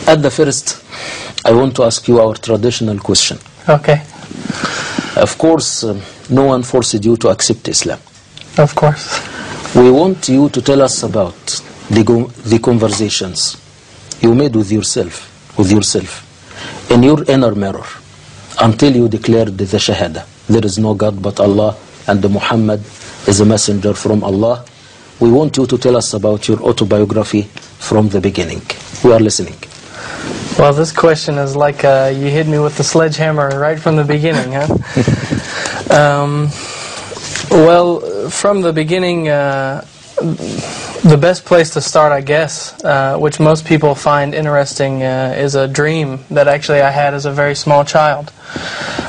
At the first, I want to ask you our traditional question. Okay. Of course, no one forced you to accept Islam. Of course. We want you to tell us about the conversations you made with yourself, in your inner mirror, until you declared the Shahada. There is no God but Allah, and Muhammad is a messenger from Allah. We want you to tell us about your autobiography from the beginning. We are listening. Well, this question is like you hit me with the sledgehammer right from the beginning, huh? Well, from the beginning, the best place to start, I guess, which most people find interesting, is a dream that actually I had as a very small child.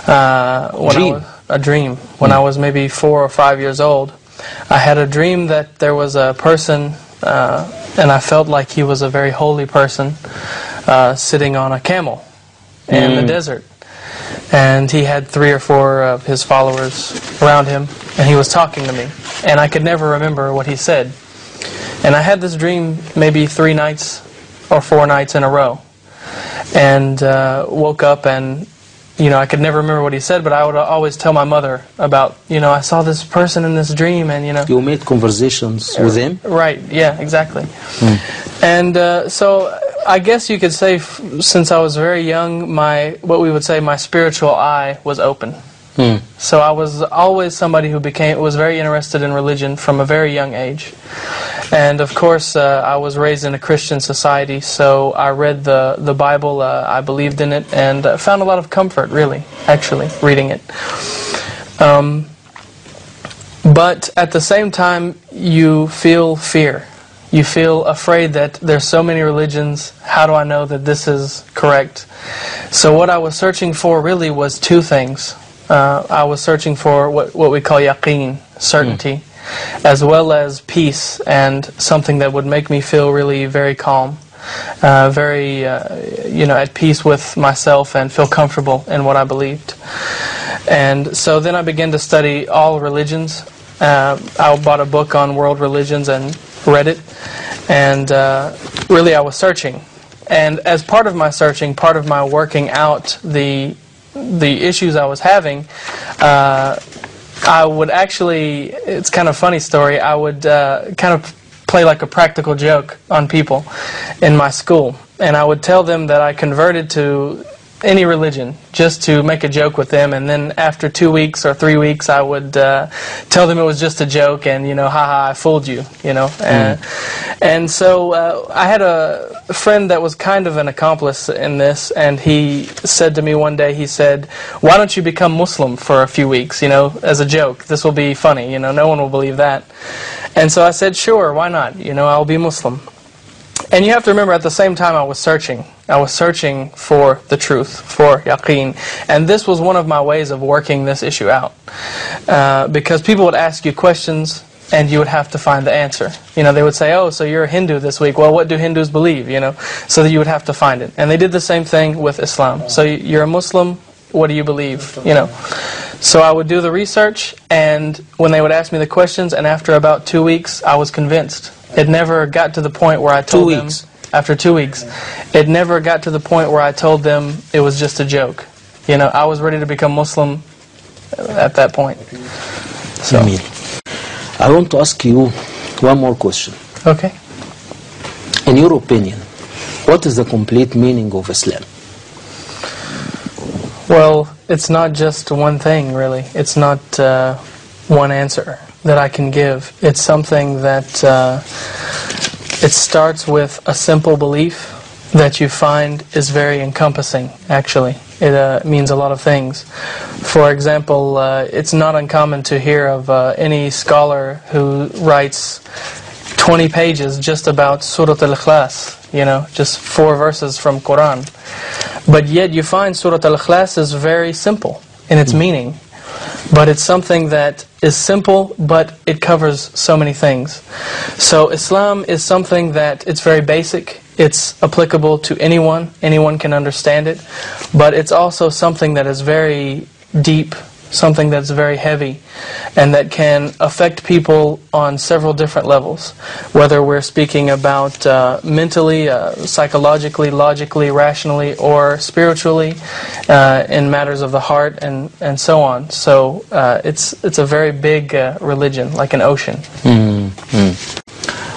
A dream. When I was maybe 4 or 5 years old, I had a dream that there was a person, and I felt like he was a very holy person, sitting on a camel in the desert. And he had 3 or 4 of his followers around him, and he was talking to me. And I could never remember what he said. And I had this dream maybe 3 nights or 4 nights in a row. And woke up and, I could never remember what he said, but I would always tell my mother about, I saw this person in this dream, and, You made conversations with him? Right, yeah, exactly. And so I guess you could say, since I was very young, what we would say my spiritual eye was open. So I was always somebody who was very interested in religion from a very young age. And of course, I was raised in a Christian society, so I read the Bible, I believed in it, and found a lot of comfort, really, actually, reading it. But at the same time, you feel fear. You feel afraid that there's so many religions, how do I know that this is correct? So what I was searching for really was 2 things. I was searching for what we call yaqeen, certainty, as well as peace, and something that would make me feel really very calm, very, at peace with myself and feel comfortable in what I believed. And so then I began to study all religions. I bought a book on world religions and read it, and really I was searching. And as part of my searching, part of my working out the issues I was having, I would actually, it's kind of a funny story, I would kind of play like a practical joke on people in my school. And I would tell them that I converted to any religion just to make a joke with them, and then after 2 weeks or 3 weeks I would tell them it was just a joke, and haha, I fooled you, and so I had a friend that was kind of an accomplice in this, and he said to me one day, he said, why don't you become Muslim for a few weeks, as a joke, this will be funny, no one will believe that. And so I said, sure, why not, I'll be Muslim. And you have to remember, at the same time I was searching for the truth, for yaqeen. And this was one of my ways of working this issue out. Because people would ask you questions, and you would have to find the answer. They would say, oh, so you're a Hindu this week. Well, what do Hindus believe, So that you would have to find it. And they did the same thing with Islam. So you're a Muslim, what do you believe, So I would do the research, and when they would ask me the questions, and after about 2 weeks, I was convinced. It never got to the point where I told them, after 2 weeks, it never got to the point where I told them it was just a joke. I was ready to become Muslim at that point. So, I want to ask you one more question. Okay. In your opinion, what is the complete meaning of Islam? Well, it's not just one thing, really. It's not one answer that I can give. It's something that it starts with a simple belief that you find is very encompassing, actually. It means a lot of things. For example, it's not uncommon to hear of any scholar who writes 20 pages just about Surah Al-Ikhlas, just 4 verses from Quran. But yet you find Surah Al-Ikhlas is very simple in its meaning. But it's something that is simple, but it covers so many things. So Islam is something that it's very basic. It's applicable to anyone. Anyone can understand it. But it's also something that is very deep something that's very heavy, and that can affect people on several different levels, whether we're speaking about mentally, psychologically, logically, rationally, or spiritually, in matters of the heart, and so on. So it's a very big religion, like an ocean.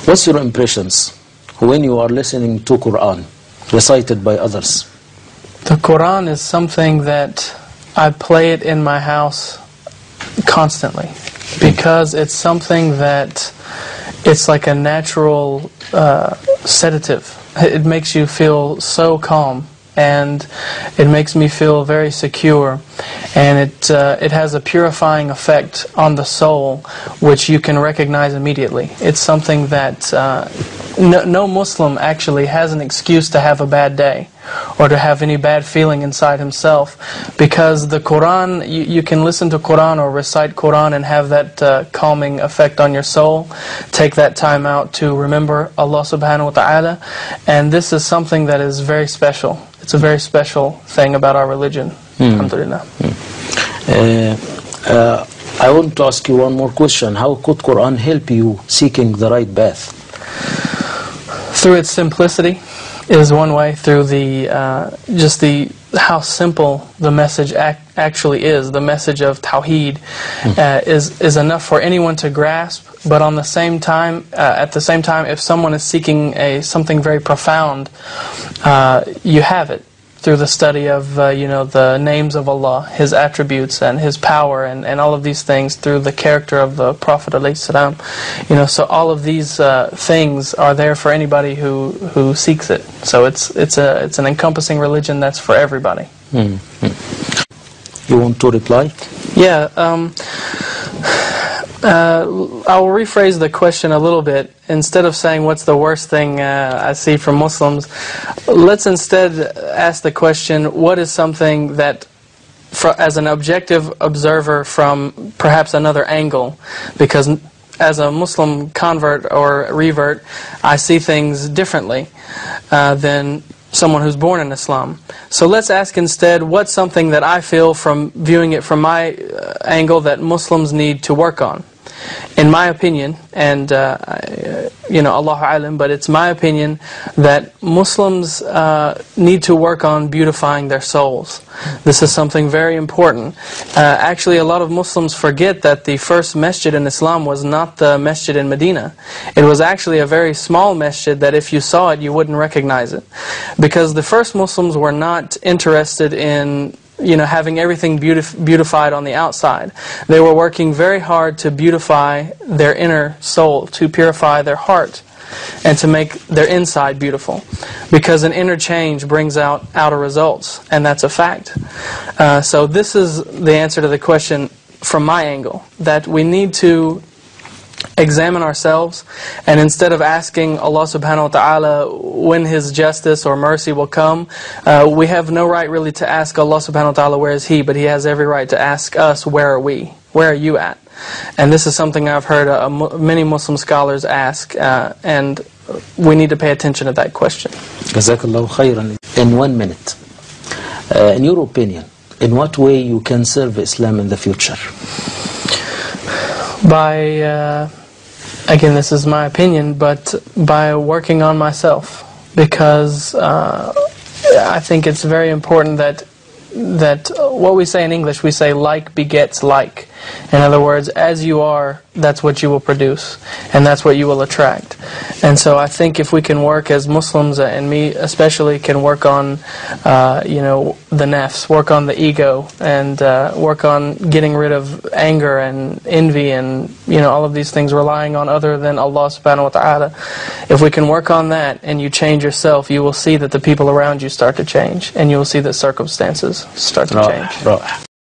What's your impressions when you are listening to Quran recited by others? The Quran is something that I play it in my house constantly, because it's something that it's like a natural sedative. It makes you feel so calm, and it makes me feel very secure, and it has a purifying effect on the soul, which you can recognize immediately. It's something that no Muslim actually has an excuse to have a bad day, or to have any bad feeling inside himself, because the Quran, you can listen to Quran or recite Quran and have that calming effect on your soul. Take that time out to remember Allah subhanahu wa ta'ala, and this is something that is very special. It's a very special thing about our religion. Alhamdulillah. I want to ask you one more question. How could Quran help you seeking the right path? Through its simplicity is one way. Through how simple the message actually is. The message of Tawheed is enough for anyone to grasp. But on the same time, at the same time, if someone is seeking something very profound, you have it through the study of the names of Allah, His attributes and His power, and all of these things, through the character of the Prophet ﷺ. So all of these things are there for anybody who seeks it. So it's an encompassing religion that's for everybody. You want to reply? Yeah. I'll rephrase the question a little bit. Instead of saying what's the worst thing I see from Muslims, let's instead ask the question, what is something that, as an objective observer from perhaps another angle, because as a Muslim convert or revert, I see things differently than someone who's born in Islam. So let's ask instead, what's something that I feel from viewing it from my angle that Muslims need to work on? In my opinion, and Allahu Alam, but it's my opinion that Muslims need to work on beautifying their souls. This is something very important. Actually, a lot of Muslims forget that the first masjid in Islam was not the masjid in Medina. It was actually a very small masjid that if you saw it, you wouldn't recognize it. Because the first Muslims were not interested in having everything beautified on the outside. They were working very hard to beautify their inner soul, to purify their heart, and to make their inside beautiful. Because an inner change brings out outer results, and that's a fact. So this is the answer to the question from my angle, that we need to examine ourselves, and instead of asking Allah subhanahu wa ta'ala when His justice or mercy will come, we have no right really to ask Allah subhanahu wa ta'ala where is He, but He has every right to ask us where are we, where are you at. And this is something I've heard many Muslim scholars ask, and we need to pay attention to that question. Jazakallahu khairan. In 1 minute, in your opinion, in what way you can serve Islam in the future? By, again, this is my opinion, but by working on myself, because I think it's very important that what we say in English, we say like begets like. In other words, as you are, that's what you will produce, and that's what you will attract. And so I think if we can work as Muslims, and me especially, can work on the nafs, work on the ego, and work on getting rid of anger and envy and all of these things, relying on other than Allah subhanahu wa ta'ala. If we can work on that and you change yourself, you will see that the people around you start to change, and you will see that circumstances start to change.